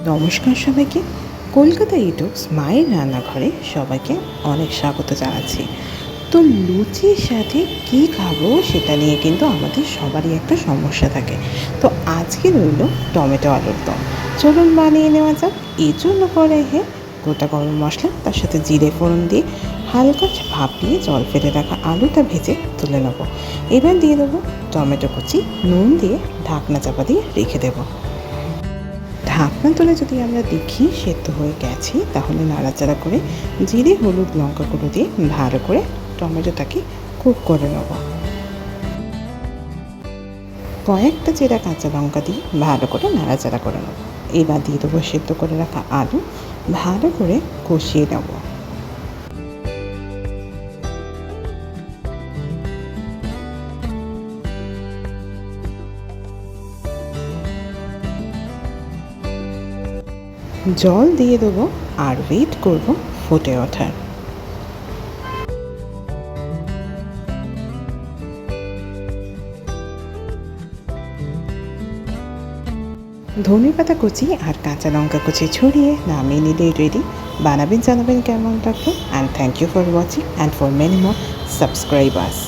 নমস্কার সবাইকে। কলকাতা ইটক্স মায়ের রান্নাঘরে সবাইকে অনেক স্বাগত জানাচ্ছি। তো লুচির সাথে কী খাবো সেটা নিয়ে কিন্তু আমাদের সবারই একটা সমস্যা থাকে। তো আজকে রইল টমেটো আলুর দম। চলুন বানিয়ে নেওয়া যাক। এর জন্য কড়াইয়ে গোটা গরম মশলা, তার সাথে জিরে ফোড়ন দিয়ে হালকা ভাপিয়ে জল ফেলে রাখা আলুটা ভেজে তুলে নেব। এবার দিয়ে দেবো টমেটো কুচি, নুন দিয়ে ঢাকনা চাপা দিয়ে রেখে দেবো। ঢাকনা তুলে যদি আমরা দেখি সেদ্ধ হয়ে গেছে, তাহলে নাড়াচাড়া করে জিরে, হলুদ, লঙ্কা গুঁড়ো দিয়ে ভালো করে টমেটোটাকে কুক করে নেব। কয়েকটা চেরা কাঁচা লঙ্কা দিয়ে ভালো করে নাড়াচাড়া করে নেব। এবার দিয়ে দেবো সেদ্ধ করে রাখা আলু, ভালো করে কষিয়ে নেব। জল দিয়ে দেবো আর ওয়েট করব ফুটে ওঠার। ধনেপাতা কুচি আর কাঁচা লঙ্কা কুচি ছড়িয়ে নামিয়ে নিলেই রেডি। বানাবেন, জানাবেন কেমন লাগলো। And thank you for watching and for many more subscribers.